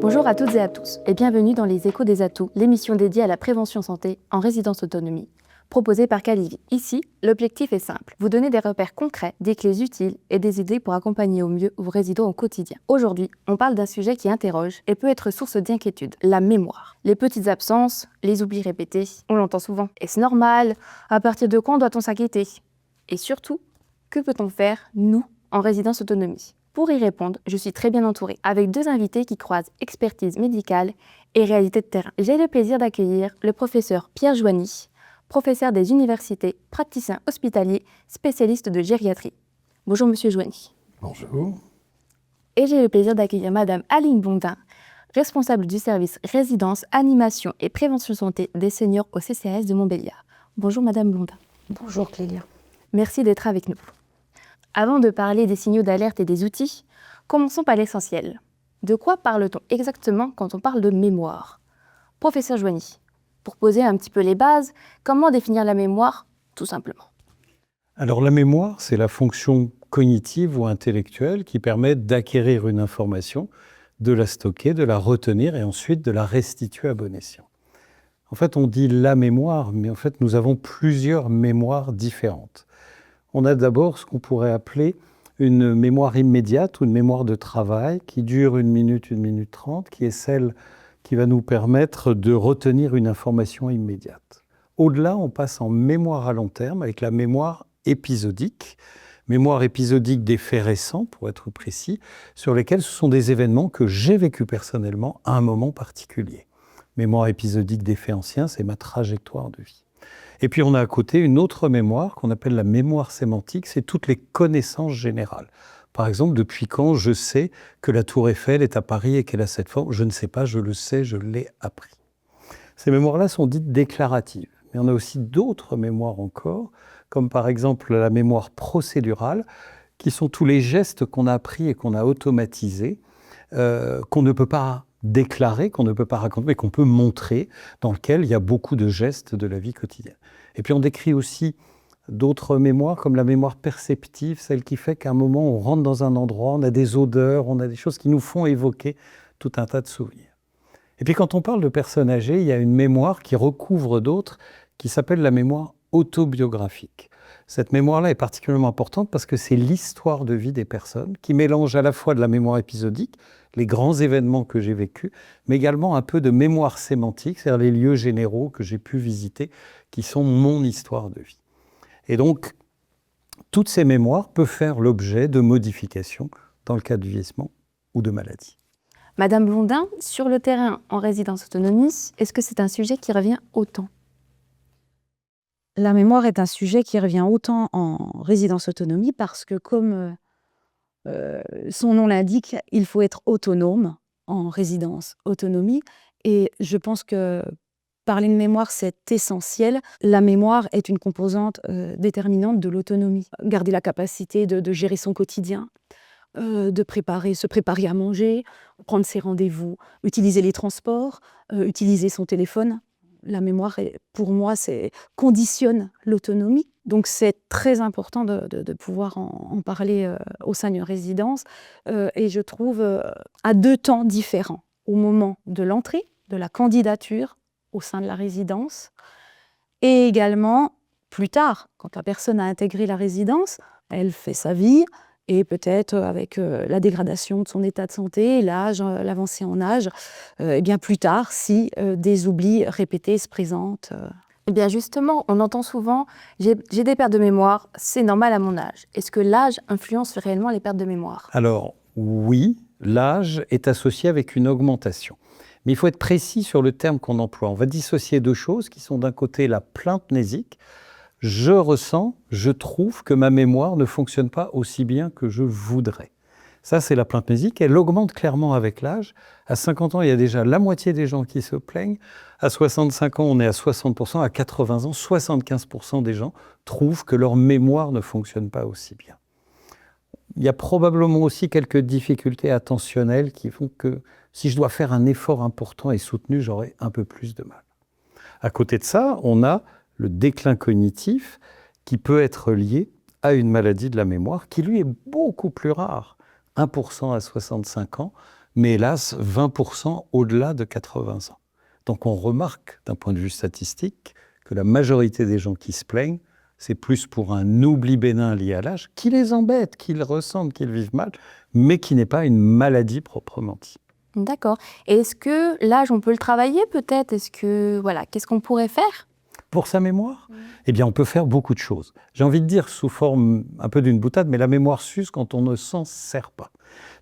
Bonjour à toutes et à tous et bienvenue dans les Échos des atouts, l'émission dédiée à la prévention santé en résidence autonomie, proposée par Calivi. Ici, l'objectif est simple, vous donner des repères concrets, des clés utiles et des idées pour accompagner au mieux vos résidents au quotidien. Aujourd'hui, on parle d'un sujet qui interroge et peut être source d'inquiétude, la mémoire. Les petites absences, les oublis répétés, on l'entend souvent. Est-ce normal? À partir de quand doit-on s'inquiéter? Et surtout, que peut-on faire, nous, en résidence autonomie? Pour y répondre, je suis très bien entourée, avec deux invités qui croisent expertise médicale et réalité de terrain. J'ai le plaisir d'accueillir le professeur Pierre Joigny, professeur des universités, praticien hospitalier, spécialiste de gériatrie. Bonjour Monsieur Joigny. Bonjour. Et j'ai le plaisir d'accueillir Madame Aline Blondin, responsable du service résidence, animation et prévention santé des seniors au CCAS de Montbéliard. Bonjour Madame Blondin. Bonjour Clélia. Merci d'être avec nous. Avant de parler des signaux d'alerte et des outils, commençons par l'essentiel. De quoi parle-t-on exactement quand on parle de mémoire? Professeur Joigny, pour poser un petit peu les bases, comment définir la mémoire, tout simplement? Alors la mémoire, c'est la fonction cognitive ou intellectuelle qui permet d'acquérir une information, de la stocker, de la retenir et ensuite de la restituer à bon escient. En fait, on dit la mémoire, mais en fait, nous avons plusieurs mémoires différentes. On a d'abord ce qu'on pourrait appeler une mémoire immédiate ou une mémoire de travail qui dure 1 minute 30, qui est celle qui va nous permettre de retenir une information immédiate. Au-delà, on passe en mémoire à long terme avec la mémoire épisodique des faits récents, pour être précis, sur lesquels ce sont des événements que j'ai vécus personnellement à un moment particulier. Mémoire épisodique des faits anciens, c'est ma trajectoire de vie. Et puis on a à côté une autre mémoire qu'on appelle la mémoire sémantique, c'est toutes les connaissances générales. Par exemple, depuis quand je sais que la tour Eiffel est à Paris et qu'elle a cette forme? Je ne sais pas, je le sais, je l'ai appris. Ces mémoires-là sont dites déclaratives. Mais on a aussi d'autres mémoires encore, comme par exemple la mémoire procédurale, qui sont tous les gestes qu'on a appris et qu'on a automatisés, qu'on ne peut pas déclarer, qu'on ne peut pas raconter, mais qu'on peut montrer, dans lequel il y a beaucoup de gestes de la vie quotidienne. Et puis on décrit aussi d'autres mémoires, comme la mémoire perceptive, celle qui fait qu'à un moment, on rentre dans un endroit, on a des odeurs, on a des choses qui nous font évoquer tout un tas de souvenirs. Et puis quand on parle de personnes âgées, il y a une mémoire qui recouvre d'autres, qui s'appelle la mémoire autobiographique. Cette mémoire-là est particulièrement importante parce que c'est l'histoire de vie des personnes qui mélange à la fois de la mémoire épisodique, les grands événements que j'ai vécus, mais également un peu de mémoire sémantique, c'est-à-dire les lieux généraux que j'ai pu visiter, qui sont mon histoire de vie. Et donc, toutes ces mémoires peuvent faire l'objet de modifications dans le cas de vieillissement ou de maladie. Madame Blondin, sur le terrain en résidence autonomie, est-ce que c'est un sujet qui revient autant? La mémoire est un sujet qui revient autant en résidence autonomie parce que, comme son nom l'indique, il faut être autonome en résidence autonomie. Et je pense que parler de mémoire, c'est essentiel. La mémoire est une composante déterminante de l'autonomie. Garder la capacité de gérer son quotidien, de se préparer à manger, prendre ses rendez-vous, utiliser les transports, utiliser son téléphone. La mémoire, pour moi, conditionne l'autonomie. Donc, c'est très important de pouvoir en parler au sein d'une résidence. Et je trouve à 2 temps différents. Au moment de l'entrée, de la candidature au sein de la résidence, et également plus tard, quand la personne a intégré la résidence, elle fait sa vie, et peut-être avec la dégradation de son état de santé, l'âge, l'avancée en âge, et bien plus tard, si des oublis répétés se présentent. Eh bien justement, on entend souvent « j'ai des pertes de mémoire, c'est normal à mon âge ». Est-ce que l'âge influence réellement les pertes de mémoire? Alors oui, l'âge est associé avec une augmentation. Mais il faut être précis sur le terme qu'on emploie. On va dissocier 2 choses qui sont d'un côté la plainte mnésique. Je ressens, je trouve que ma mémoire ne fonctionne pas aussi bien que je voudrais. Ça, c'est la plainte mnésique. Elle augmente clairement avec l'âge. À 50 ans, il y a déjà la moitié des gens qui se plaignent. À 65 ans, on est à 60%. À 80 ans, 75% des gens trouvent que leur mémoire ne fonctionne pas aussi bien. Il y a probablement aussi quelques difficultés attentionnelles qui font que si je dois faire un effort important et soutenu, j'aurai un peu plus de mal. À côté de ça, on a le déclin cognitif qui peut être lié à une maladie de la mémoire qui, lui, est beaucoup plus rare, 1% à 65 ans, mais hélas, 20% au-delà de 80 ans. Donc on remarque, d'un point de vue statistique, que la majorité des gens qui se plaignent, c'est plus pour un oubli bénin lié à l'âge, qui les embête, qu'ils ressentent, qu'ils vivent mal, mais qui n'est pas une maladie proprement dit. D'accord. Et est-ce que l'âge, on peut le travailler peut-être? Qu'est-ce qu'on pourrait faire? Pour sa mémoire, eh bien, on peut faire beaucoup de choses. J'ai envie de dire sous forme un peu d'une boutade, mais la mémoire s'use quand on ne s'en sert pas.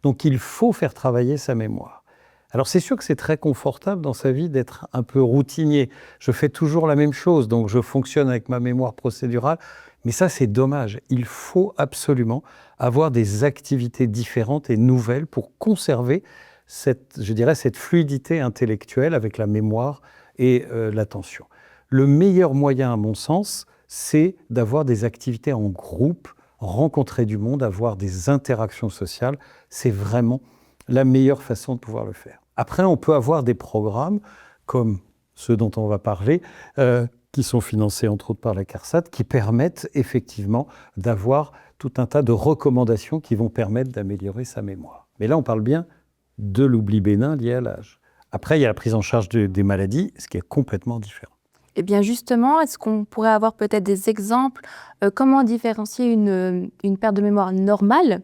Donc, il faut faire travailler sa mémoire. Alors, c'est sûr que c'est très confortable dans sa vie d'être un peu routinier. Je fais toujours la même chose, donc je fonctionne avec ma mémoire procédurale. Mais ça, c'est dommage. Il faut absolument avoir des activités différentes et nouvelles pour conserver cette fluidité intellectuelle avec la mémoire et l'attention. Le meilleur moyen, à mon sens, c'est d'avoir des activités en groupe, rencontrer du monde, avoir des interactions sociales. C'est vraiment la meilleure façon de pouvoir le faire. Après, on peut avoir des programmes comme ceux dont on va parler, qui sont financés entre autres par la CARSAT, qui permettent effectivement d'avoir tout un tas de recommandations qui vont permettre d'améliorer sa mémoire. Mais là, on parle bien de l'oubli bénin lié à l'âge. Après, il y a la prise en charge des maladies, ce qui est complètement différent. Eh bien justement, est-ce qu'on pourrait avoir peut-être des exemples? Comment différencier une perte de mémoire normale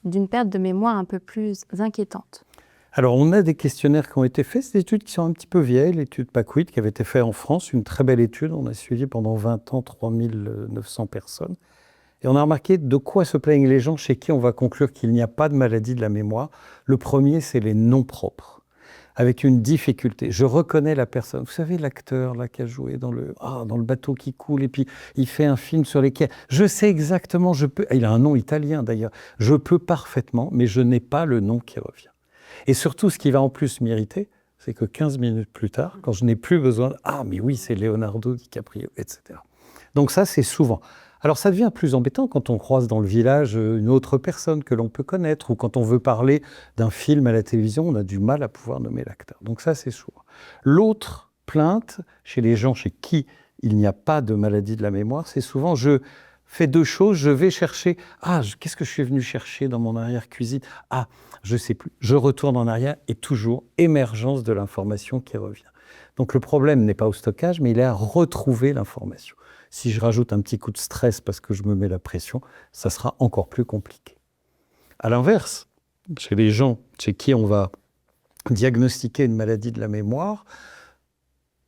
d'une perte de mémoire un peu plus inquiétante? Alors, on a des questionnaires qui ont été faits. C'est des études qui sont un petit peu vieilles. L'étude PACWIT qui avait été faite en France, une très belle étude. On a suivi pendant 20 ans 3900 personnes. Et on a remarqué de quoi se plaignent les gens chez qui on va conclure qu'il n'y a pas de maladie de la mémoire. Le premier, c'est les noms propres, avec une difficulté. Je reconnais la personne. Vous savez, l'acteur là, qui a joué dans le bateau qui coule, et puis il fait un film sur les quais. Je sais exactement, il a un nom italien d'ailleurs. Je peux parfaitement, mais je n'ai pas le nom qui revient. Et surtout, ce qui va en plus m'irriter, c'est que 15 minutes plus tard, quand je n'ai plus besoin, mais oui, c'est Leonardo DiCaprio, etc. Donc ça, c'est souvent. Alors ça devient plus embêtant quand on croise dans le village une autre personne que l'on peut connaître, ou quand on veut parler d'un film à la télévision, on a du mal à pouvoir nommer l'acteur. Donc ça, c'est souvent. L'autre plainte, chez les gens chez qui il n'y a pas de maladie de la mémoire, c'est souvent je fais deux choses, je vais chercher, qu'est-ce que je suis venu chercher dans mon arrière-cuisine? Je ne sais plus. Je retourne en arrière et toujours émergence de l'information qui revient. Donc le problème n'est pas au stockage, mais il est à retrouver l'information. Si je rajoute un petit coup de stress parce que je me mets la pression, ça sera encore plus compliqué. À l'inverse, chez les gens chez qui on va diagnostiquer une maladie de la mémoire,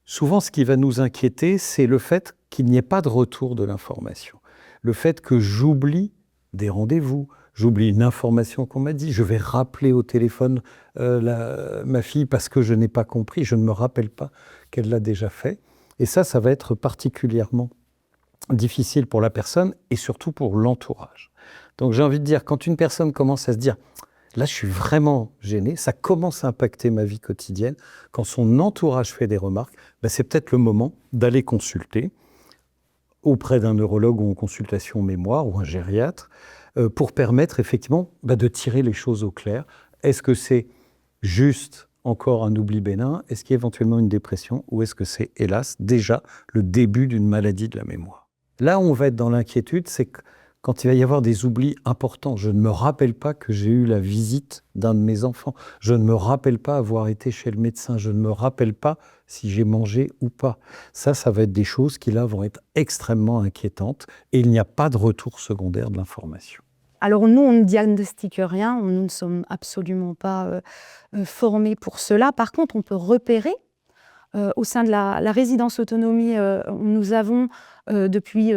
souvent ce qui va nous inquiéter, c'est le fait qu'il n'y ait pas de retour de l'information. Le fait que j'oublie des rendez-vous, j'oublie une information qu'on m'a dit, je vais rappeler au téléphone ma fille parce que je n'ai pas compris, je ne me rappelle pas qu'elle l'a déjà fait. Et ça va être particulièrement difficile pour la personne et surtout pour l'entourage. Donc j'ai envie de dire, quand une personne commence à se dire « là je suis vraiment gêné », ça commence à impacter ma vie quotidienne, quand son entourage fait des remarques, c'est peut-être le moment d'aller consulter auprès d'un neurologue ou en consultation mémoire ou un gériatre pour permettre effectivement de tirer les choses au clair. Est-ce que c'est juste encore un oubli bénin? Est-ce qu'il y a éventuellement une dépression? Ou est-ce que c'est, hélas, déjà le début d'une maladie de la mémoire? Là où on va être dans l'inquiétude, c'est que quand il va y avoir des oublis importants, je ne me rappelle pas que j'ai eu la visite d'un de mes enfants, je ne me rappelle pas avoir été chez le médecin, je ne me rappelle pas si j'ai mangé ou pas. Ça va être des choses qui là vont être extrêmement inquiétantes et il n'y a pas de retour secondaire de l'information. Alors nous, on ne diagnostique rien, nous ne sommes absolument pas formés pour cela. Par contre, on peut repérer. Au sein de la résidence autonomie, nous avons depuis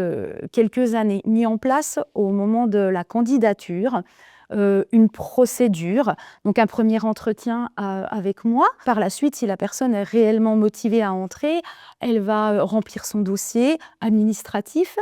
quelques années mis en place, au moment de la candidature, une procédure, donc un premier entretien avec moi. Par la suite, si la personne est réellement motivée à entrer, elle va remplir son dossier administratif,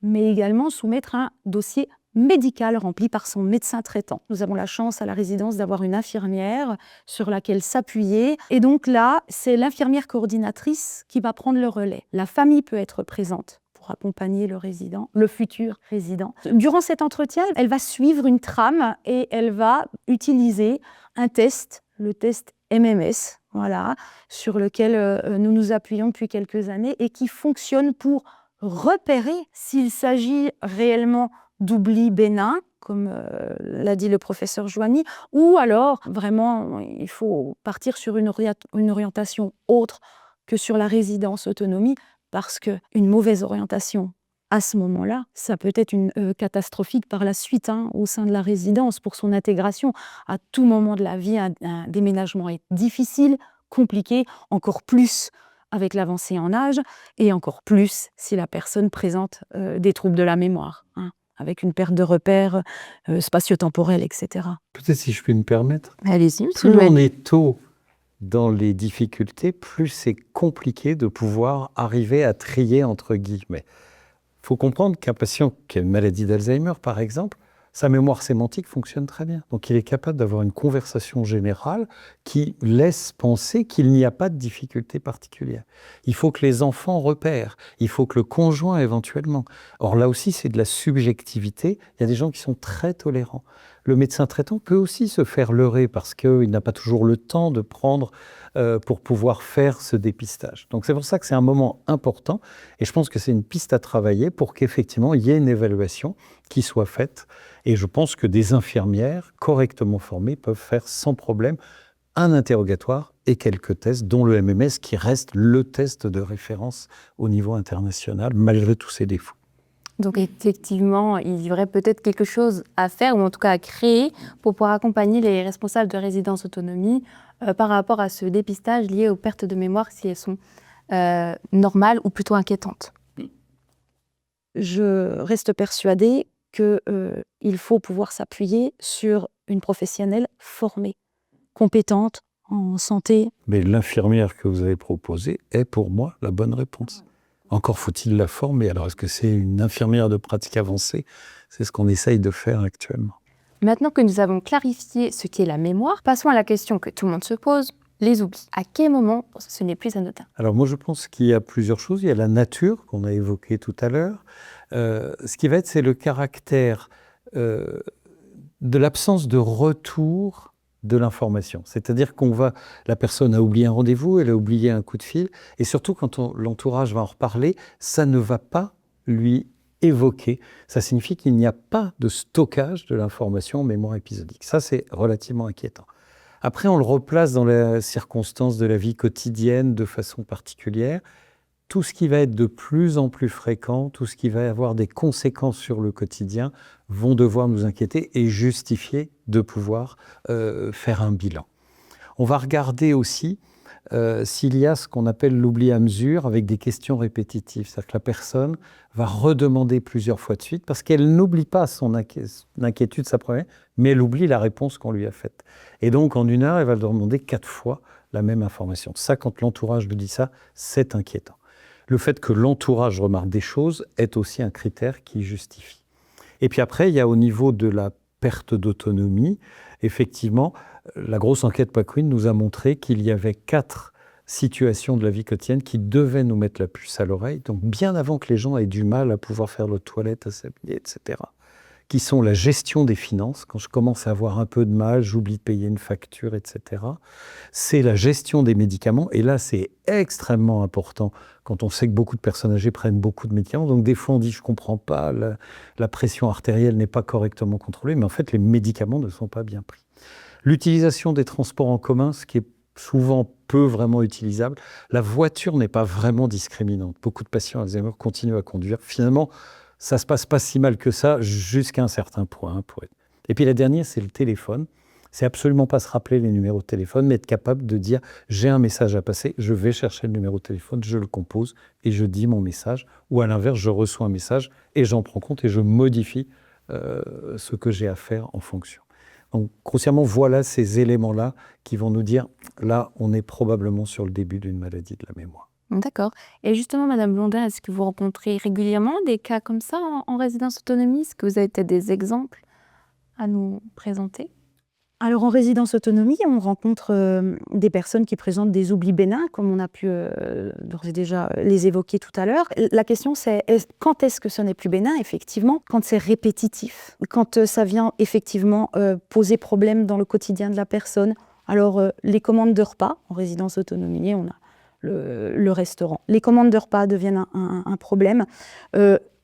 mais également soumettre un dossier médical rempli par son médecin traitant. Nous avons la chance à la résidence d'avoir une infirmière sur laquelle s'appuyer. Et donc là, c'est l'infirmière coordinatrice qui va prendre le relais. La famille peut être présente pour accompagner le résident, le futur résident. Durant cet entretien, elle va suivre une trame et elle va utiliser un test, le test MMS, sur lequel nous nous appuyons depuis quelques années et qui fonctionne pour repérer s'il s'agit réellement d'oubli bénin, comme l'a dit le professeur Joigny, ou alors vraiment il faut partir sur une orientation autre que sur la résidence autonomie, parce qu'une mauvaise orientation à ce moment-là, ça peut être catastrophique par la suite au sein de la résidence pour son intégration. À tout moment de la vie, un déménagement est difficile, compliqué, encore plus avec l'avancée en âge, et encore plus si la personne présente des troubles de la mémoire, avec une perte de repères spatio-temporels, etc. Peut-être si je puis me permettre. Allez-y, Plus on est tôt dans les difficultés, plus c'est compliqué de pouvoir arriver à trier entre guillemets. Il faut comprendre qu'un patient qui a une maladie d'Alzheimer, par exemple, sa mémoire sémantique fonctionne très bien. Donc il est capable d'avoir une conversation générale qui laisse penser qu'il n'y a pas de difficulté particulière. Il faut que les enfants repèrent, il faut que le conjoint éventuellement. Or là aussi, c'est de la subjectivité. Il y a des gens qui sont très tolérants. Le médecin traitant peut aussi se faire leurrer parce qu'il n'a pas toujours le temps de prendre pour pouvoir faire ce dépistage. Donc c'est pour ça que c'est un moment important et je pense que c'est une piste à travailler pour qu'effectivement il y ait une évaluation qui soit faite. Et je pense que des infirmières correctement formées peuvent faire sans problème un interrogatoire et quelques tests, dont le MMS qui reste le test de référence au niveau international, malgré tous ses défauts. Donc effectivement, il y aurait peut-être quelque chose à faire, ou en tout cas à créer, pour pouvoir accompagner les responsables de résidence autonomie par rapport à ce dépistage lié aux pertes de mémoire, si elles sont normales ou plutôt inquiétantes. Je reste persuadée qu'il faut pouvoir s'appuyer sur une professionnelle formée, compétente en santé. Mais l'infirmière que vous avez proposée est pour moi la bonne réponse. Encore faut-il la former. Alors est-ce que c'est une infirmière de pratique avancée? C'est ce qu'on essaye de faire actuellement. Maintenant que nous avons clarifié ce qu'est la mémoire, passons à la question que tout le monde se pose, les oublis. À quel moment ce n'est plus anodin? Alors moi je pense qu'il y a plusieurs choses. Il y a la nature qu'on a évoquée tout à l'heure. Ce qui va être, c'est le caractère de l'absence de retour de l'information. C'est-à-dire la personne a oublié un rendez-vous, elle a oublié un coup de fil, et surtout quand l'entourage va en reparler, ça ne va pas lui évoquer. Ça signifie qu'il n'y a pas de stockage de l'information en mémoire épisodique. Ça, c'est relativement inquiétant. Après, on le replace dans les circonstances de la vie quotidienne de façon particulière. Tout ce qui va être de plus en plus fréquent, tout ce qui va avoir des conséquences sur le quotidien, vont devoir nous inquiéter et justifier de pouvoir faire un bilan. On va regarder aussi s'il y a ce qu'on appelle l'oubli à mesure avec des questions répétitives. C'est-à-dire que la personne va redemander plusieurs fois de suite parce qu'elle n'oublie pas son inquiétude, sa première, mais elle oublie la réponse qu'on lui a faite. Et donc en 1 heure, elle va demander 4 fois la même information. Ça, quand l'entourage lui dit ça, c'est inquiétant. Le fait que l'entourage remarque des choses est aussi un critère qui justifie. Et puis après, il y a au niveau de la perte d'autonomie, effectivement, la grosse enquête Paquin nous a montré qu'il y avait 4 situations de la vie quotidienne qui devaient nous mettre la puce à l'oreille, donc bien avant que les gens aient du mal à pouvoir faire leur toilette, à s'habiller, etc., qui sont la gestion des finances. Quand je commence à avoir un peu de mal, j'oublie de payer une facture, etc. C'est la gestion des médicaments, et là, c'est extrêmement important quand on sait que beaucoup de personnes âgées prennent beaucoup de médicaments. Donc des fois, on dit « je ne comprends pas, la pression artérielle n'est pas correctement contrôlée », mais en fait, les médicaments ne sont pas bien pris. L'utilisation des transports en commun, ce qui est souvent peu vraiment utilisable. La voiture n'est pas vraiment discriminante. Beaucoup de patients Alzheimer continuent à conduire. Finalement, ça ne se passe pas si mal que ça jusqu'à un certain point. Et puis la dernière, c'est le téléphone. C'est absolument pas se rappeler les numéros de téléphone, mais être capable de dire « j'ai un message à passer, je vais chercher le numéro de téléphone, je le compose et je dis mon message ». Ou à l'inverse, je reçois un message et j'en prends compte et je modifie ce que j'ai à faire en fonction. Donc, grossièrement, voilà ces éléments-là qui vont nous dire « là, on est probablement sur le début d'une maladie de la mémoire ». D'accord. Et justement, Madame Blondin, est-ce que vous rencontrez régulièrement des cas comme ça en résidence autonomie? Est-ce que vous avez peut-être des exemples à nous présenter? Alors en résidence autonomie, on rencontre des personnes qui présentent des oublis bénins, comme on a pu d'ores et déjà les évoquer tout à l'heure. La question c'est quand est-ce que ce n'est plus bénin? Effectivement, quand c'est répétitif, quand ça vient effectivement poser problème dans le quotidien de la personne. Alors les commandes de repas, en résidence autonomie, on a le restaurant. Les commandes de repas deviennent un problème.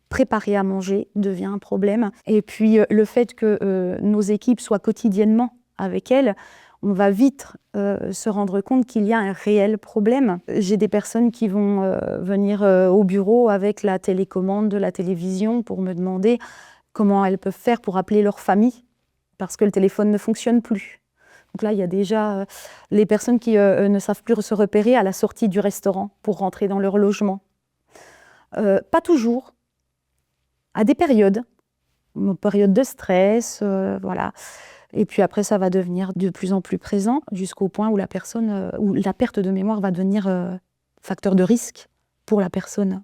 préparer à manger devient un problème. Et puis le fait que nos équipes soient quotidiennement avec elles, on va vite se rendre compte qu'il y a un réel problème. J'ai des personnes qui vont venir au bureau avec la télécommande de la télévision pour me demander comment elles peuvent faire pour appeler leur famille, parce que le téléphone ne fonctionne plus. Donc là, il y a déjà les personnes qui ne savent plus se repérer à la sortie du restaurant pour rentrer dans leur logement. Pas toujours, à des périodes de stress, voilà. Et puis après, ça va devenir de plus en plus présent jusqu'au point où la perte de mémoire va devenir facteur de risque pour la personne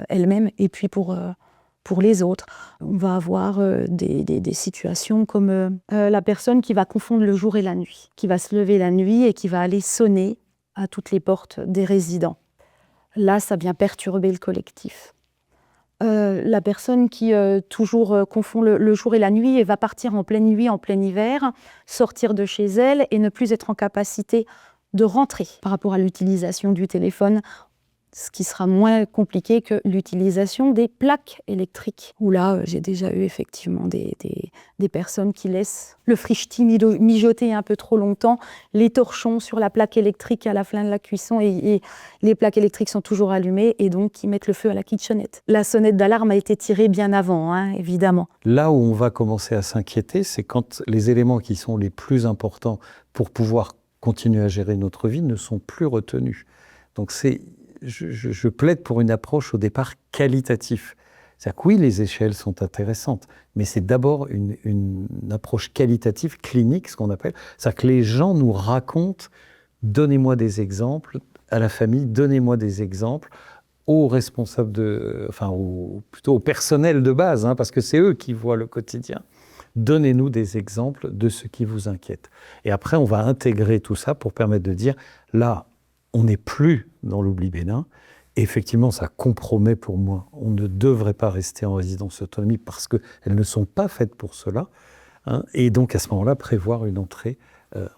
elle-même et puis pour les autres. On va avoir des situations comme la personne qui va confondre le jour et la nuit, qui va se lever la nuit et qui va aller sonner à toutes les portes des résidents. Là, ça vient perturber le collectif. La personne qui toujours confond le jour et la nuit et va partir en pleine nuit, en plein hiver, sortir de chez elle et ne plus être en capacité de rentrer par rapport à l'utilisation du téléphone, ce qui sera moins compliqué que l'utilisation des plaques électriques. Où là, j'ai déjà eu effectivement des personnes qui laissent le frichti mijoter un peu trop longtemps, les torchons sur la plaque électrique à la fin de la cuisson, et les plaques électriques sont toujours allumées, et donc qui mettent le feu à la kitchenette. La sonnette d'alarme a été tirée bien avant, hein, évidemment. Là où on va commencer à s'inquiéter, c'est quand les éléments qui sont les plus importants pour pouvoir continuer à gérer notre vie ne sont plus retenus. Donc je plaide pour une approche au départ qualitative. C'est-à-dire que oui, les échelles sont intéressantes, mais c'est d'abord une approche qualitative, clinique, ce qu'on appelle. C'est-à-dire que les gens nous racontent, donnez-moi des exemples, à la famille, donnez-moi des exemples, aux responsables plutôt au personnel de base, hein, parce que c'est eux qui voient le quotidien. Donnez-nous des exemples de ce qui vous inquiète. Et après, on va intégrer tout ça pour permettre de dire, là, on n'est plus dans l'oubli bénin. Et effectivement, ça compromet pour moi. On ne devrait pas rester en résidence autonomie parce qu'elles ne sont pas faites pour cela. Hein, et donc, à ce moment-là, prévoir une entrée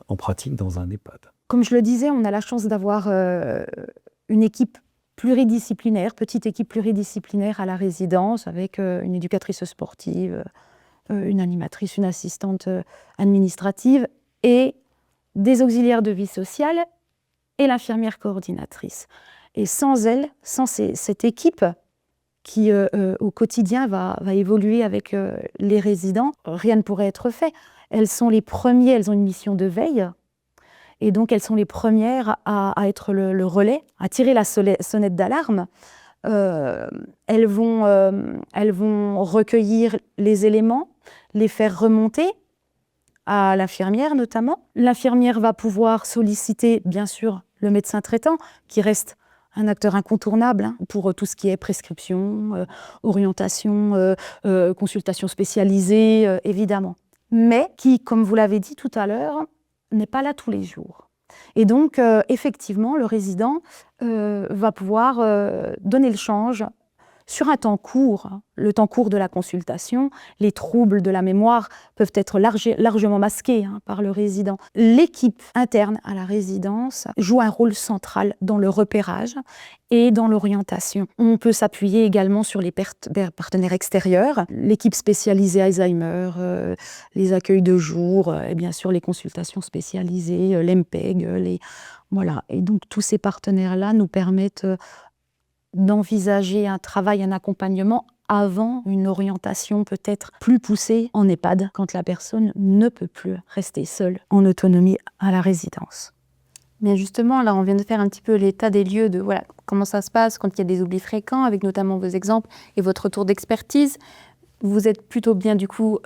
en pratique dans un EHPAD. Comme je le disais, on a la chance d'avoir une équipe pluridisciplinaire, petite équipe pluridisciplinaire à la résidence, avec une éducatrice sportive, une animatrice, une assistante administrative et des auxiliaires de vie sociale et l'infirmière coordinatrice. Et sans elle, sans cette équipe qui au quotidien va évoluer avec les résidents, rien ne pourrait être fait. Elles sont les premières, elles ont une mission de veille, et donc elles sont les premières à être le relais, à tirer la sonnette d'alarme. Elles vont recueillir les éléments, les faire remonter à l'infirmière notamment. L'infirmière va pouvoir solliciter, bien sûr, le médecin traitant, qui reste un acteur incontournable hein, pour tout ce qui est prescription, orientation, consultation spécialisée, évidemment. Mais qui, comme vous l'avez dit tout à l'heure, n'est pas là tous les jours. Et donc, effectivement, le résident va pouvoir donner le change sur un temps court, hein. Le temps court de la consultation, les troubles de la mémoire peuvent être largement masqués hein, par le résident. L'équipe interne à la résidence joue un rôle central dans le repérage et dans l'orientation. On peut s'appuyer également sur les partenaires extérieurs, l'équipe spécialisée Alzheimer, les accueils de jour, et bien sûr les consultations spécialisées, l'EMPEG, voilà. Et donc tous ces partenaires-là nous permettent d'envisager un travail, un accompagnement avant une orientation peut-être plus poussée en EHPAD, quand la personne ne peut plus rester seule en autonomie à la résidence. Bien justement, là, on vient de faire un petit peu l'état des lieux de voilà, comment ça se passe quand il y a des oublis fréquents, avec notamment vos exemples et votre retour d'expertise. Vous êtes plutôt bien, du coup,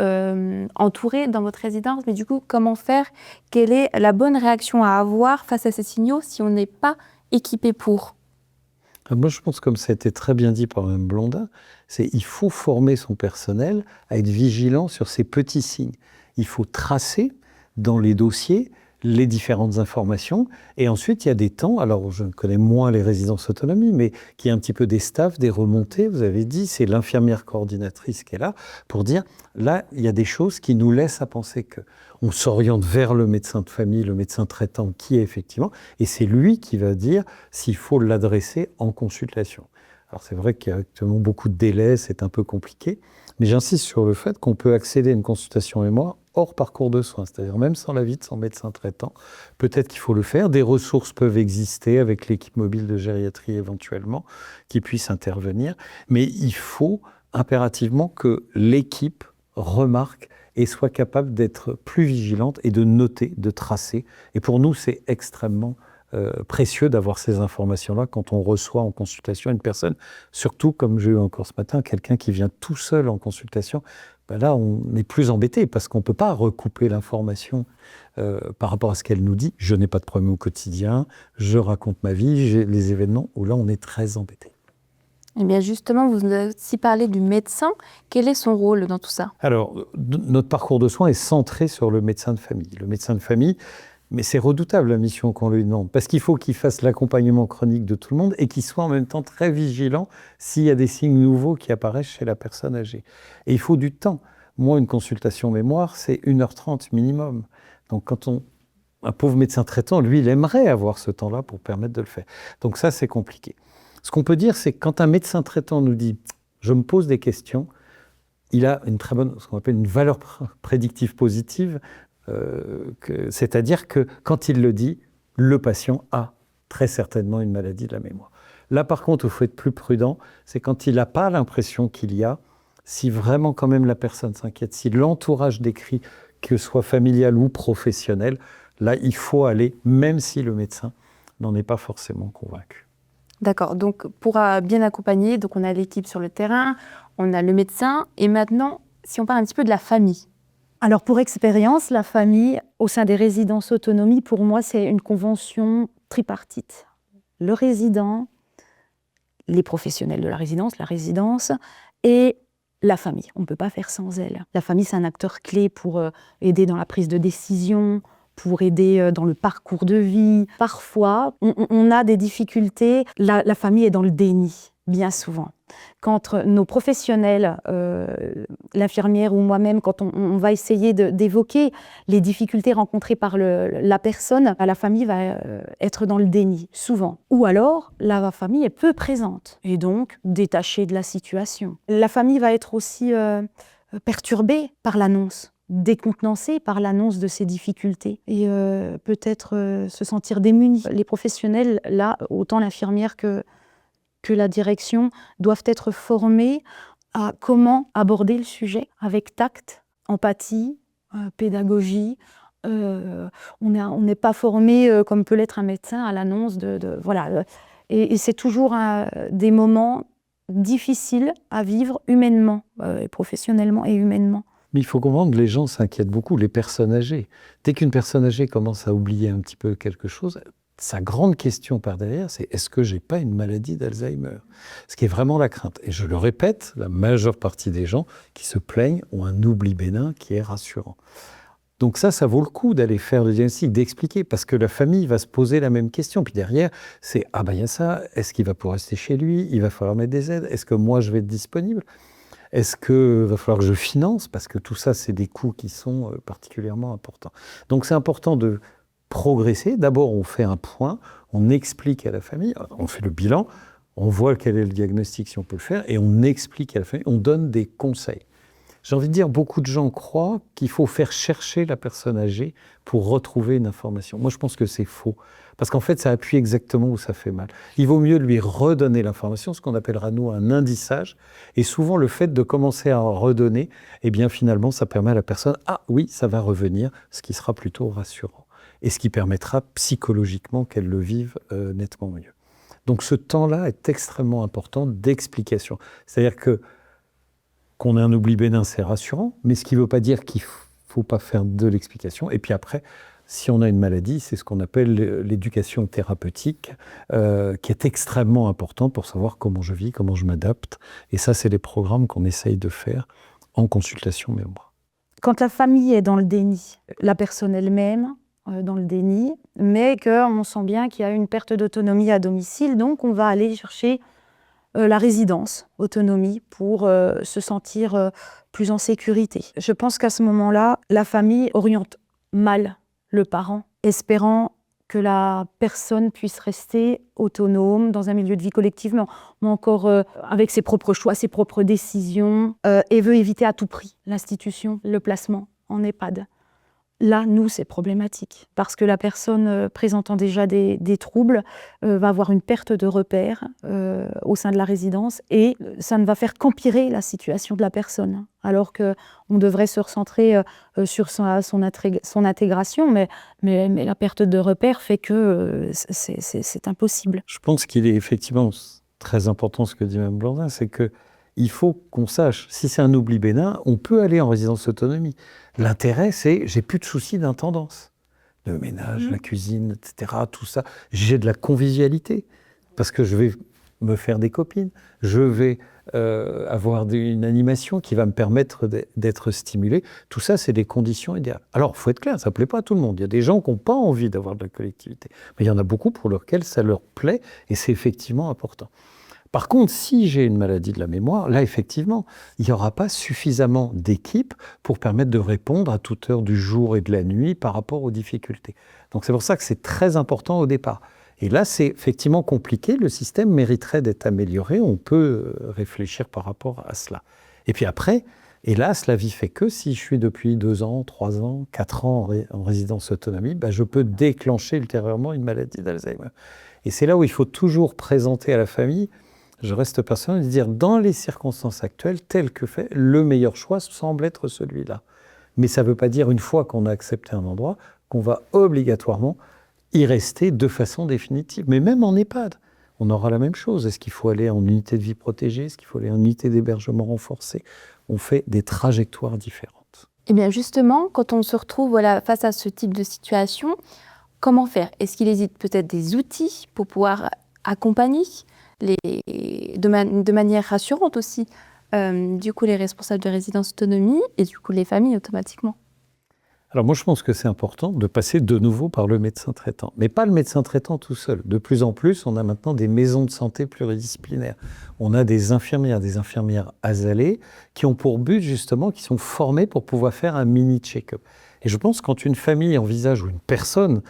entouré dans votre résidence, mais du coup, comment faire? Quelle est la bonne réaction à avoir face à ces signaux si on n'est pas équipé pour? Moi, je pense, comme ça a été très bien dit par Mme Blondin, il faut former son personnel à être vigilant sur ces petits signes. Il faut tracer dans les dossiers les différentes informations. Et ensuite, il y a des temps, alors je connais moins les résidences autonomie, mais qui est un petit peu des staffs, des remontées. Vous avez dit, c'est l'infirmière coordinatrice qui est là pour dire, là, il y a des choses qui nous laissent à penser qu'on s'oriente vers le médecin de famille, le médecin traitant qui est effectivement, et c'est lui qui va dire s'il faut l'adresser en consultation. Alors c'est vrai qu'il y a actuellement beaucoup de délais, c'est un peu compliqué, mais j'insiste sur le fait qu'on peut accéder à une consultation mémoire hors parcours de soins, c'est-à-dire même sans l'avis de son médecin traitant. Peut-être qu'il faut le faire, des ressources peuvent exister avec l'équipe mobile de gériatrie éventuellement, qui puisse intervenir, mais il faut impérativement que l'équipe remarque et soit capable d'être plus vigilante et de noter, de tracer. Et pour nous, c'est extrêmement précieux d'avoir ces informations-là quand on reçoit en consultation une personne, surtout comme j'ai eu encore ce matin, quelqu'un qui vient tout seul en consultation. Ben là, on est plus embêté parce qu'on ne peut pas recouper l'information par rapport à ce qu'elle nous dit. Je n'ai pas de problème au quotidien, je raconte ma vie, j'ai les événements où là, on est très embêté. Eh bien justement, vous avez aussi parlé du médecin. Quel est son rôle dans tout ça? Alors, notre parcours de soins est centré sur le médecin de famille. Le médecin de famille, mais c'est redoutable la mission qu'on lui demande, parce qu'il faut qu'il fasse l'accompagnement chronique de tout le monde et qu'il soit en même temps très vigilant s'il y a des signes nouveaux qui apparaissent chez la personne âgée. Et il faut du temps. Moi, une consultation mémoire, c'est 1h30 minimum. Donc quand un pauvre médecin traitant, lui, il aimerait avoir ce temps-là pour permettre de le faire. Donc ça, c'est compliqué. Ce qu'on peut dire, c'est que quand un médecin traitant nous dit « je me pose des questions », il a une très bonne, ce qu'on appelle une valeur prédictive positive, c'est-à-dire que quand il le dit, le patient a très certainement une maladie de la mémoire. Là, par contre, il faut être plus prudent, c'est quand il n'a pas l'impression qu'il y a, si vraiment quand même la personne s'inquiète, si l'entourage décrit, que ce soit familial ou professionnel, là, il faut aller, même si le médecin n'en est pas forcément convaincu. D'accord, donc pour bien accompagner, donc on a l'équipe sur le terrain, on a le médecin, et maintenant, si on parle un petit peu de la famille. Alors pour expérience, la famille au sein des résidences autonomie, pour moi, c'est une convention tripartite. Le résident, les professionnels de la résidence et la famille. On ne peut pas faire sans elle. La famille, c'est un acteur clé pour aider dans la prise de décision, pour aider dans le parcours de vie. Parfois, on a des difficultés. La famille est dans le déni, bien souvent. Quand nos professionnels, l'infirmière ou moi-même, quand on va essayer d'évoquer les difficultés rencontrées par la personne, la famille va être dans le déni, souvent. Ou alors, la famille est peu présente et donc détachée de la situation. La famille va être aussi perturbée par l'annonce, décontenancée par l'annonce de ces difficultés et peut-être se sentir démunie. Les professionnels, là, autant l'infirmière que la direction doivent être formés à comment aborder le sujet avec tact, empathie, pédagogie. On n'est pas formé, comme peut l'être un médecin, à l'annonce voilà. Et c'est toujours des moments difficiles à vivre humainement, professionnellement et humainement. Mais il faut comprendre que les gens s'inquiètent beaucoup, les personnes âgées. Dès qu'une personne âgée commence à oublier un petit peu quelque chose, sa grande question par derrière, c'est est-ce que j'ai pas une maladie d'Alzheimer? Ce qui est vraiment la crainte. Et je le répète, la majeure partie des gens qui se plaignent ont un oubli bénin qui est rassurant. Donc ça vaut le coup d'aller faire le diagnostic, d'expliquer, parce que la famille va se poser la même question. Puis derrière, c'est « ah ben il y a ça, est-ce qu'il va pouvoir rester chez lui? Il va falloir mettre des aides. Est-ce que moi je vais être disponible? Est-ce qu'il va falloir que je finance? » Parce que tout ça, c'est des coûts qui sont particulièrement importants. Donc c'est important de progresser. D'abord, on fait un point, on explique à la famille, on fait le bilan, on voit quel est le diagnostic, si on peut le faire, et on explique à la famille, on donne des conseils. J'ai envie de dire, beaucoup de gens croient qu'il faut faire chercher la personne âgée pour retrouver une information. Moi, je pense que c'est faux, parce qu'en fait, ça appuie exactement où ça fait mal. Il vaut mieux lui redonner l'information, ce qu'on appellera, nous, un indissage, et souvent, le fait de commencer à en redonner, eh bien, finalement, ça permet à la personne, ah oui, ça va revenir, ce qui sera plutôt rassurant. Et ce qui permettra psychologiquement qu'elle le vive nettement mieux. Donc ce temps-là est extrêmement important d'explication. C'est-à-dire qu'on ait un oubli bénin, c'est rassurant, mais ce qui ne veut pas dire qu'il ne faut pas faire de l'explication. Et puis après, si on a une maladie, c'est ce qu'on appelle l'éducation thérapeutique, qui est extrêmement importante pour savoir comment je vis, comment je m'adapte. Et ça, c'est les programmes qu'on essaye de faire en consultation mémoire. Quand la famille est dans le déni, la personne elle-même, dans le déni, mais qu'on sent bien qu'il y a une perte d'autonomie à domicile, donc on va aller chercher la résidence autonomie pour se sentir plus en sécurité. Je pense qu'à ce moment-là, la famille oriente mal le parent, espérant que la personne puisse rester autonome dans un milieu de vie collectif, mais encore avec ses propres choix, ses propres décisions, et veut éviter à tout prix l'institution, le placement en EHPAD. Là, nous, c'est problématique, parce que la personne présentant déjà des troubles va avoir une perte de repères au sein de la résidence, et ça ne va faire qu'empirer la situation de la personne, alors qu'on devrait se recentrer sur son intégration, mais la perte de repères fait que c'est impossible. Je pense qu'il est effectivement très important ce que dit Mme Blandin, c'est que il faut qu'on sache, si c'est un oubli bénin, on peut aller en résidence autonomie. L'intérêt, c'est j'ai plus de soucis d'intendance. Le ménage, la cuisine, etc., tout ça. J'ai de la convivialité, parce que je vais me faire des copines. Je vais avoir une animation qui va me permettre d'être stimulé. Tout ça, c'est des conditions idéales. Alors, il faut être clair, ça ne plaît pas à tout le monde. Il y a des gens qui n'ont pas envie d'avoir de la collectivité. Mais il y en a beaucoup pour lesquels ça leur plaît, et c'est effectivement important. Par contre, si j'ai une maladie de la mémoire, là, effectivement, il n'y aura pas suffisamment d'équipes pour permettre de répondre à toute heure du jour et de la nuit par rapport aux difficultés. Donc c'est pour ça que c'est très important au départ. Et là, c'est effectivement compliqué. Le système mériterait d'être amélioré. On peut réfléchir par rapport à cela. Et puis après, hélas, la vie fait que si je suis depuis 2 ans, 3 ans, 4 ans en résidence autonomie, je peux déclencher ultérieurement une maladie d'Alzheimer. Et c'est là où il faut toujours présenter à la famille, je reste personnel, de dire dans les circonstances actuelles, tel que fait, le meilleur choix semble être celui-là. Mais ça ne veut pas dire, une fois qu'on a accepté un endroit, qu'on va obligatoirement y rester de façon définitive. Mais même en EHPAD, on aura la même chose. Est-ce qu'il faut aller en unité de vie protégée? Est-ce qu'il faut aller en unité d'hébergement renforcée? On fait des trajectoires différentes. Eh bien justement, quand on se retrouve face à ce type de situation, comment faire? Est-ce qu'il existe peut-être des outils pour pouvoir accompagner de manière rassurante aussi, du coup les responsables de résidence autonomie et du coup les familles automatiquement? Alors moi je pense que c'est important de passer de nouveau par le médecin traitant, mais pas le médecin traitant tout seul. De plus en plus, on a maintenant des maisons de santé pluridisciplinaires. On a des infirmières azalées qui ont pour but justement, qui sont formées pour pouvoir faire un mini check-up. Et je pense que quand une famille envisage, ou une personne,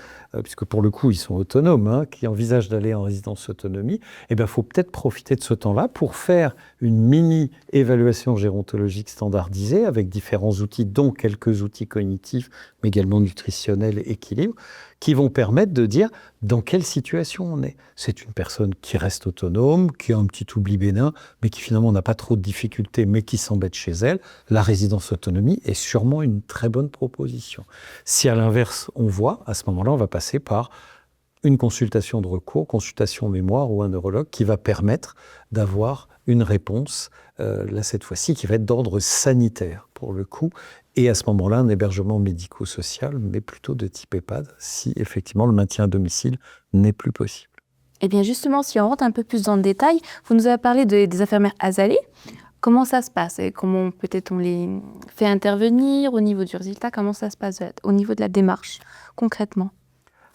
puisque pour le coup ils sont autonomes, qui envisage d'aller en résidence autonomie, il faut peut-être profiter de ce temps-là pour faire une mini-évaluation gérontologique standardisée avec différents outils, dont quelques outils cognitifs, mais également nutritionnels et équilibre, qui vont permettre de dire dans quelle situation on est. C'est une personne qui reste autonome, qui a un petit oubli bénin, mais qui finalement n'a pas trop de difficultés, mais qui s'embête chez elle. La résidence autonomie est sûrement une très bonne proposition. Si à l'inverse, on voit, à ce moment-là, on va passer par une consultation de recours, consultation mémoire ou un neurologue qui va permettre d'avoir une réponse, là cette fois-ci, qui va être d'ordre sanitaire pour le coup, et à ce moment-là, un hébergement médico-social, mais plutôt de type EHPAD, si effectivement le maintien à domicile n'est plus possible. Eh bien justement, si on rentre un peu plus dans le détail, vous nous avez parlé des infirmières azalées. Comment ça se passe? Et comment peut-être on les fait intervenir au niveau du résultat? Comment ça se passe au niveau de la démarche, concrètement?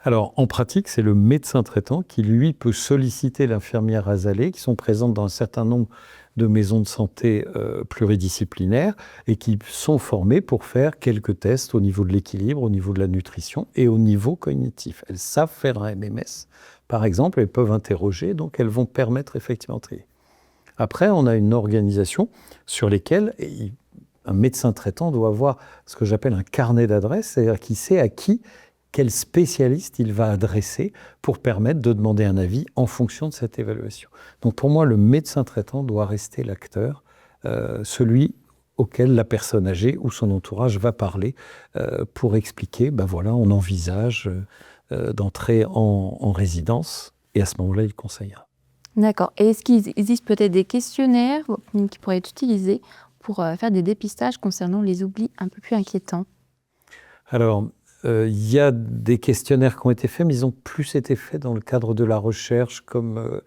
Alors, en pratique, c'est le médecin traitant qui, lui, peut solliciter l'infirmière azalée, qui sont présentes dans un certain nombre de maisons de santé pluridisciplinaires et qui sont formées pour faire quelques tests au niveau de l'équilibre, au niveau de la nutrition et au niveau cognitif. Elles savent faire un MMS, par exemple, elles peuvent interroger, donc elles vont permettre effectivement de trier. Après, on a une organisation sur lesquelles un médecin traitant doit avoir ce que j'appelle un carnet d'adresses, c'est-à-dire qu'il sait à qui, quel spécialiste il va adresser pour permettre de demander un avis en fonction de cette évaluation. Donc pour moi, le médecin traitant doit rester l'acteur, celui auquel la personne âgée ou son entourage va parler pour expliquer, on envisage d'entrer en résidence, et à ce moment-là, il conseillera. D'accord. Et est-ce qu'il existe peut-être des questionnaires qui pourraient être utilisés pour faire des dépistages concernant les oublis un peu plus inquiétants? Alors, il y a des questionnaires qui ont été faits, mais ils ont plus été faits dans le cadre de la recherche, comme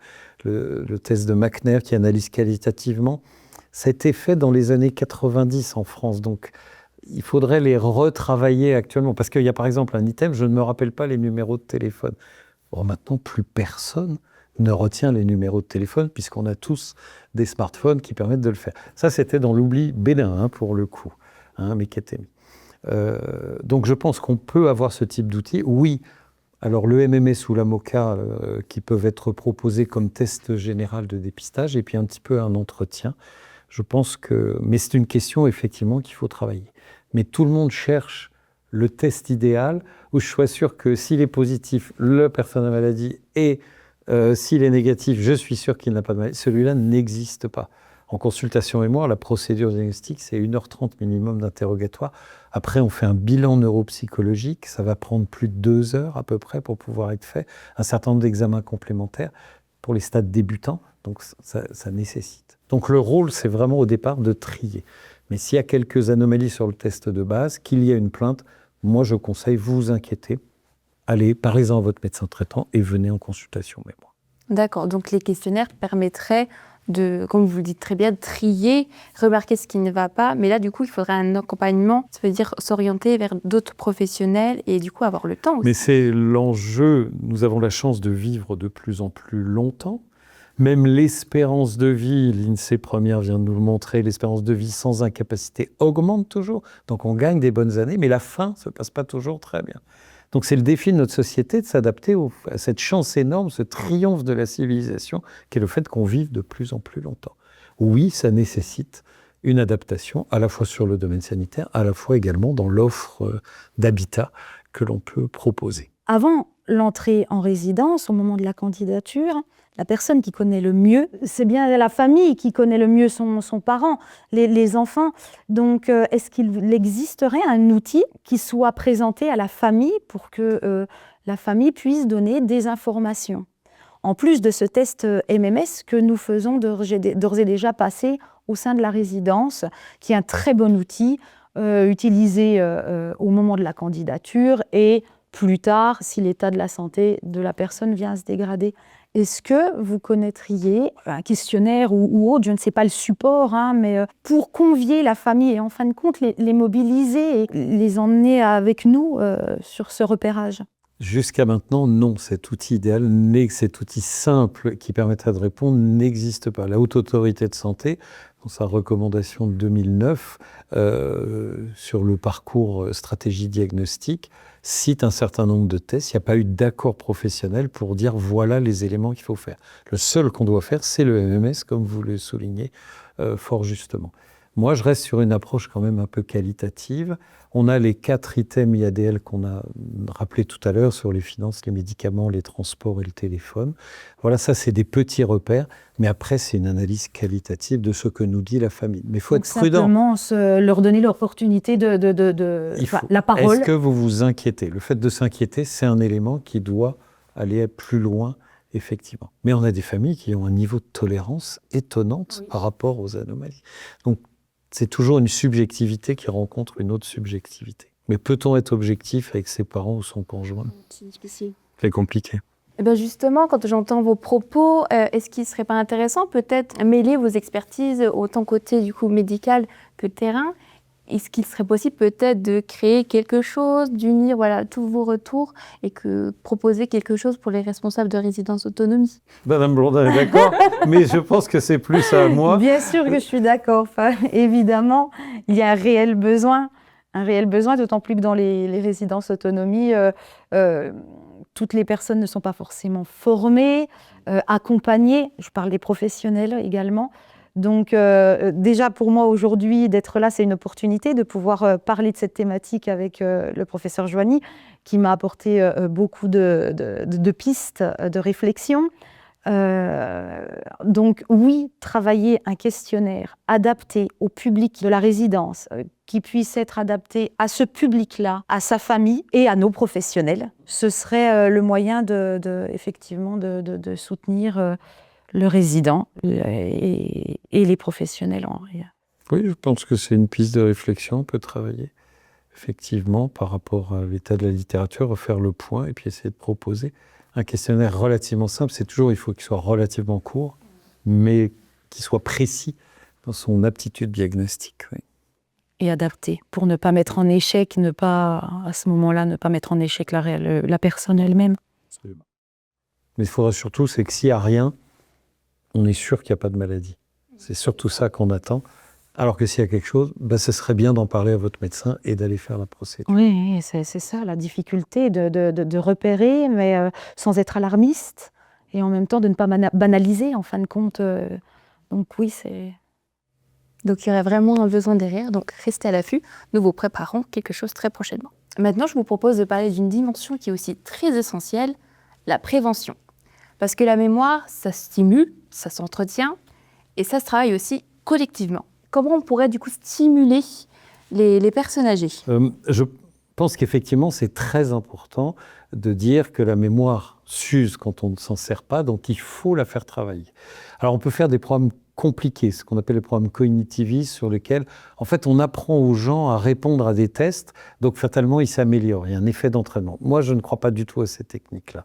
le test de McNair qui analyse qualitativement. Ça a été fait dans les années 90 en France, donc il faudrait les retravailler actuellement. Parce qu'il y a par exemple un item, je ne me rappelle pas les numéros de téléphone. Bon, maintenant, plus personne ne retient les numéros de téléphone, puisqu'on a tous des smartphones qui permettent de le faire. Ça, c'était dans l'oubli bénin, pour le coup, mais qui était mis. Donc je pense qu'on peut avoir ce type d'outil. Oui, Alors le MMS ou la MOCA qui peuvent être proposés comme test général de dépistage et puis un petit peu un entretien. Je pense que... Mais c'est une question effectivement qu'il faut travailler. Mais tout le monde cherche le test idéal où je sois sûr que s'il est positif, la personne a la maladie et s'il est négatif, je suis sûr qu'il n'a pas de maladie. Celui-là n'existe pas. En consultation mémoire, la procédure diagnostique, c'est 1h30 minimum d'interrogatoire. Après, on fait un bilan neuropsychologique. Ça va prendre plus de 2 heures à peu près pour pouvoir être fait. Un certain nombre d'examens complémentaires pour les stades débutants. Donc, ça nécessite. Donc, le rôle, c'est vraiment au départ de trier. Mais s'il y a quelques anomalies sur le test de base, qu'il y ait une plainte, moi, je conseille, vous inquiétez, allez, parlez-en à votre médecin traitant et venez en consultation mémoire. D'accord, donc les questionnaires permettraient de, comme vous le dites très bien, de trier, remarquer ce qui ne va pas. Mais là, du coup, il faudrait un accompagnement, ça veut dire s'orienter vers d'autres professionnels et du coup avoir le temps aussi. Mais c'est l'enjeu. Nous avons la chance de vivre de plus en plus longtemps. Même l'espérance de vie, l'INSEE première vient de nous le montrer, l'espérance de vie sans incapacité augmente toujours. Donc on gagne des bonnes années, mais la fin ne se passe pas toujours très bien. Donc c'est le défi de notre société de s'adapter à cette chance énorme, ce triomphe de la civilisation, qui est le fait qu'on vive de plus en plus longtemps. Oui, ça nécessite une adaptation, à la fois sur le domaine sanitaire, à la fois également dans l'offre d'habitat que l'on peut proposer. Avant l'entrée en résidence, au moment de la candidature, la personne qui connaît le mieux, c'est bien la famille qui connaît le mieux son parent, les enfants. Donc, est-ce qu'il existerait un outil qui soit présenté à la famille pour que la famille puisse donner des informations? En plus de ce test MMS que nous faisons d'ores et déjà passer au sein de la résidence, qui est un très bon outil utilisé au moment de la candidature et plus tard, si l'état de la santé de la personne vient à se dégrader. Est-ce que vous connaîtriez un questionnaire ou autre, je ne sais pas le support, mais pour convier la famille et en fin de compte les mobiliser et les emmener avec nous sur ce repérage? Jusqu'à maintenant, non. Cet outil idéal, cet outil simple qui permettrait de répondre n'existe pas. La Haute Autorité de Santé, dans sa recommandation de 2009 sur le parcours stratégie diagnostique, cite un certain nombre de tests. Il n'y a pas eu d'accord professionnel pour dire voilà les éléments qu'il faut faire. Le seul qu'on doit faire, c'est le MMS, comme vous le soulignez fort justement. Moi, je reste sur une approche quand même un peu qualitative. On a les 4 items IADL qu'on a rappelés tout à l'heure sur les finances, les médicaments, les transports et le téléphone. Voilà, ça, c'est des petits repères. Mais après, c'est une analyse qualitative de ce que nous dit la famille. Mais il faut être prudent. Simplement leur donner l'opportunité la parole. Est-ce que vous vous inquiétez? Le fait de s'inquiéter, c'est un élément qui doit aller plus loin, effectivement. Mais on a des familles qui ont un niveau de tolérance étonnante par rapport aux anomalies. Donc, c'est toujours une subjectivité qui rencontre une autre subjectivité. Mais peut-on être objectif avec ses parents ou son conjoint? C'est difficile. C'est compliqué. Eh bien justement, quand j'entends vos propos, est-ce qu'il ne serait pas intéressant peut-être mêler vos expertises autant côté du coup médical que terrain? Est-ce qu'il serait possible peut-être de créer quelque chose, d'unir voilà, tous vos retours et proposer quelque chose pour les responsables de résidence autonomie? Madame Blondin est d'accord, mais je pense que c'est plus à moi. Bien sûr que je suis d'accord. Enfin, évidemment, il y a un réel besoin, d'autant plus que dans les résidences autonomie, toutes les personnes ne sont pas forcément formées, accompagnées. Je parle des professionnels également. Donc déjà pour moi aujourd'hui d'être là, c'est une opportunité de pouvoir parler de cette thématique avec le professeur Joigny qui m'a apporté beaucoup de pistes de réflexion. Donc oui, travailler un questionnaire adapté au public de la résidence, qui puisse être adapté à ce public-là, à sa famille et à nos professionnels, ce serait le moyen effectivement de soutenir le résident et les professionnels en réalité. Oui, je pense que c'est une piste de réflexion. On peut travailler effectivement par rapport à l'état de la littérature, refaire le point et puis essayer de proposer un questionnaire relativement simple. C'est toujours, il faut qu'il soit relativement court, mais qu'il soit précis dans son aptitude diagnostique. Oui. Et adapté pour ne pas mettre en échec, à ce moment-là, ne pas mettre en échec la personne elle-même. Absolument. Mais il faudra surtout, c'est que s'il n'y a rien, on est sûr qu'il n'y a pas de maladie. C'est surtout ça qu'on attend. Alors que s'il y a quelque chose, ce serait bien d'en parler à votre médecin et d'aller faire la procédure. Oui, c'est ça la difficulté de repérer, mais sans être alarmiste et en même temps de ne pas banaliser en fin de compte. Donc oui, c'est... Donc il y aurait vraiment un besoin derrière, donc restez à l'affût, nous vous préparons quelque chose très prochainement. Maintenant, je vous propose de parler d'une dimension qui est aussi très essentielle, la prévention. Parce que la mémoire, ça stimule, ça s'entretient, et ça se travaille aussi collectivement. Comment on pourrait du coup stimuler les personnes âgées ? Je pense qu'effectivement, c'est très important de dire que la mémoire s'use quand on ne s'en sert pas, donc il faut la faire travailler. Alors on peut faire des programmes compliqués, ce qu'on appelle les programmes cognitivistes, sur lesquels en fait on apprend aux gens à répondre à des tests, donc fatalement ils s'améliorent, il y a un effet d'entraînement. Moi je ne crois pas du tout à ces techniques-là.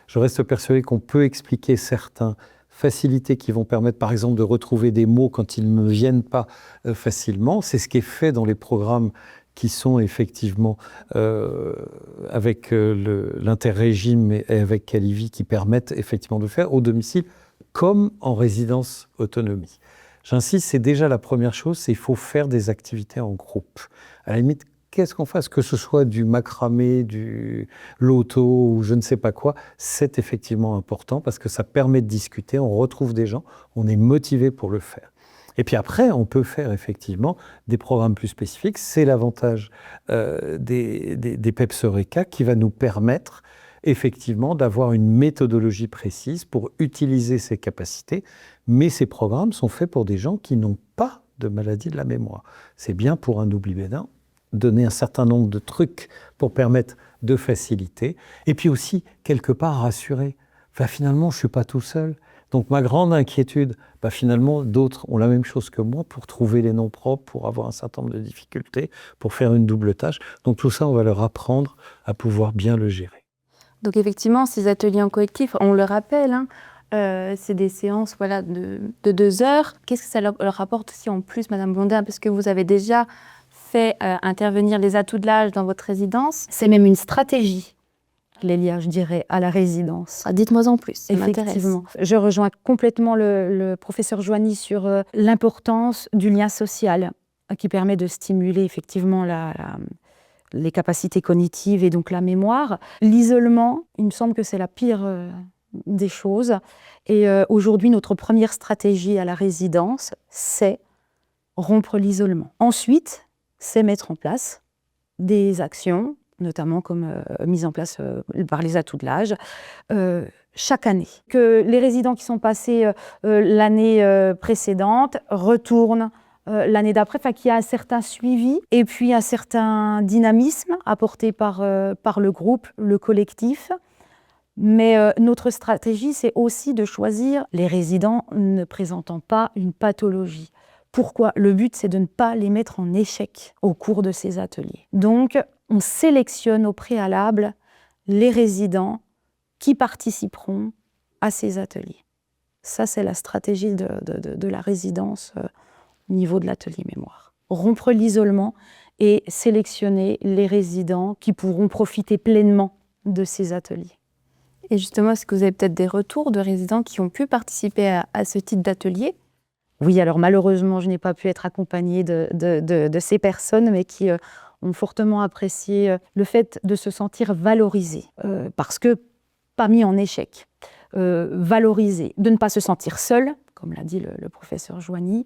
Je reste persuadé qu'on peut expliquer certaines facilités qui vont permettre par exemple de retrouver des mots quand ils ne me viennent pas facilement. C'est ce qui est fait dans les programmes qui sont effectivement avec l'interrégime et avec Calivi qui permettent effectivement de le faire au domicile comme en résidence autonomie. J'insiste, c'est déjà la première chose, c'est qu'il faut faire des activités en groupe. À la limite, qu'est-ce qu'on fasse, que ce soit du macramé, du loto ou je ne sais pas quoi, c'est effectivement important parce que ça permet de discuter, on retrouve des gens, on est motivé pour le faire. Et puis après, on peut faire effectivement des programmes plus spécifiques. C'est l'avantage des PEPS Eureka qui va nous permettre effectivement d'avoir une méthodologie précise pour utiliser ces capacités. Mais ces programmes sont faits pour des gens qui n'ont pas de maladie de la mémoire. C'est bien pour un oubli bénin, donner un certain nombre de trucs pour permettre de faciliter. Et puis aussi, quelque part, rassurer. Finalement, je ne suis pas tout seul. Donc ma grande inquiétude, finalement, d'autres ont la même chose que moi pour trouver les noms propres, pour avoir un certain nombre de difficultés, pour faire une double tâche. Donc tout ça, on va leur apprendre à pouvoir bien le gérer. Donc effectivement, ces ateliers en collectif, on le rappelle, c'est des séances de 2 heures. Qu'est-ce que ça leur apporte aussi en plus, Madame Blondin, parce que vous avez déjà fait intervenir les atouts de l'âge dans votre résidence. C'est même une stratégie, Lélia, je dirais, à la résidence. Dites-moi en plus, ça m'intéresse. Effectivement. Je rejoins complètement le professeur Joigny sur l'importance du lien social qui permet de stimuler effectivement les capacités cognitives et donc la mémoire. L'isolement, il me semble que c'est la pire des choses. Et aujourd'hui, notre première stratégie à la résidence, c'est rompre l'isolement. Ensuite, c'est mettre en place des actions, notamment comme mise en place par les atouts de l'âge, chaque année. Que les résidents qui sont passés l'année précédente retournent l'année d'après, qu'il y a un certain suivi et puis un certain dynamisme apporté par le groupe, le collectif. Mais notre stratégie, c'est aussi de choisir les résidents ne présentant pas une pathologie. Pourquoi ? Le but, c'est de ne pas les mettre en échec au cours de ces ateliers. Donc, on sélectionne au préalable les résidents qui participeront à ces ateliers. Ça, c'est la stratégie de la résidence au niveau de l'atelier mémoire. Rompre l'isolement et sélectionner les résidents qui pourront profiter pleinement de ces ateliers. Et justement, est-ce que vous avez peut-être des retours de résidents qui ont pu participer à ce type d'atelier ? Oui, alors malheureusement, je n'ai pas pu être accompagnée de ces personnes, mais qui ont fortement apprécié le fait de se sentir valorisées, parce que pas mis en échec, valorisées, de ne pas se sentir seule, comme l'a dit le professeur Joigny,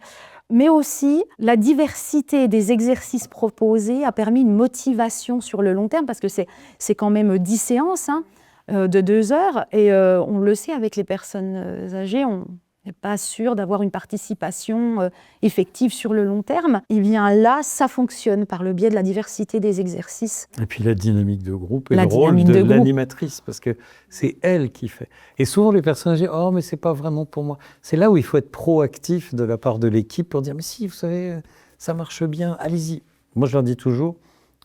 mais aussi la diversité des exercices proposés a permis une motivation sur le long terme, parce que c'est quand même 10 séances de 2 heures, et on le sait, avec les personnes âgées, on n'est pas sûr d'avoir une participation effective sur le long terme. Et bien là, ça fonctionne par le biais de la diversité des exercices. Et puis la dynamique de groupe et le rôle de l'animatrice, parce que c'est elle qui fait. Et souvent les personnes âgées, oh mais c'est pas vraiment pour moi. C'est là où il faut être proactif de la part de l'équipe pour dire, mais si, vous savez, ça marche bien, allez-y. Moi je leur dis toujours,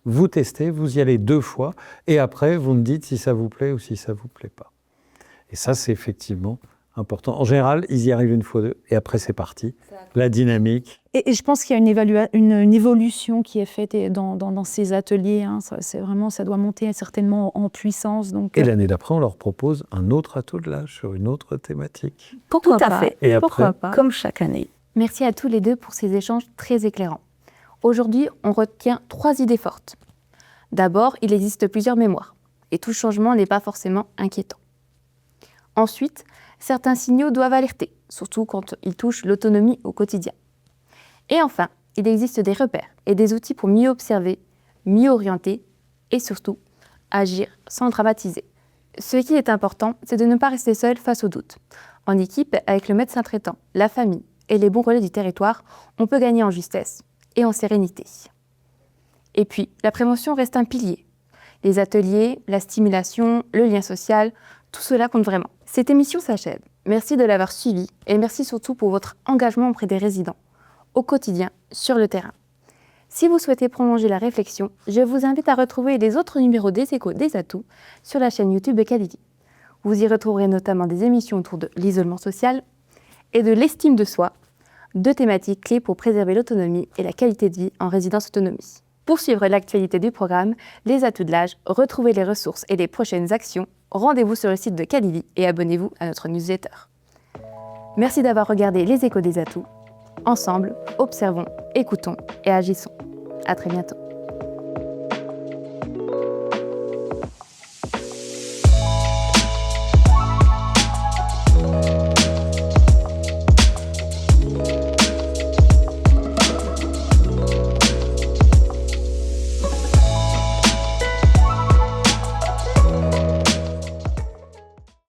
vous testez, vous y allez 2 fois, et après vous me dites si ça vous plaît ou si ça vous plaît pas. Et ça, c'est effectivement important. En général, ils y arrivent 1 fois 2, et après c'est parti. La dynamique. Et je pense qu'il y a une évolution qui est faite dans ces ateliers. Ça doit monter certainement en puissance. Donc, et l'année d'après, on leur propose un autre atout de l'âge sur une autre thématique. Pourquoi pas. Et après, pourquoi pas. Comme chaque année. Merci à tous les deux pour ces échanges très éclairants. Aujourd'hui, on retient 3 idées fortes. D'abord, il existe plusieurs mémoires, et tout changement n'est pas forcément inquiétant. Ensuite, certains signaux doivent alerter, surtout quand ils touchent l'autonomie au quotidien. Et enfin, il existe des repères et des outils pour mieux observer, mieux orienter et surtout agir sans dramatiser. Ce qui est important, c'est de ne pas rester seul face aux doutes. En équipe, avec le médecin traitant, la famille et les bons relais du territoire, on peut gagner en justesse et en sérénité. Et puis, la prévention reste un pilier. Les ateliers, la stimulation, le lien social, tout cela compte vraiment. Cette émission s'achève. Merci de l'avoir suivie et merci surtout pour votre engagement auprès des résidents, au quotidien, sur le terrain. Si vous souhaitez prolonger la réflexion, je vous invite à retrouver les autres numéros des Échos des Atouts sur la chaîne YouTube de Calivi. Vous y retrouverez notamment des émissions autour de l'isolement social et de l'estime de soi, 2 thématiques clés pour préserver l'autonomie et la qualité de vie en résidence autonomie. Pour suivre l'actualité du programme, les Atouts de l'âge, retrouvez les ressources et les prochaines actions, rendez-vous sur le site de Calivi et abonnez-vous à notre newsletter. Merci d'avoir regardé les Échos des Atouts. Ensemble, observons, écoutons et agissons. À très bientôt.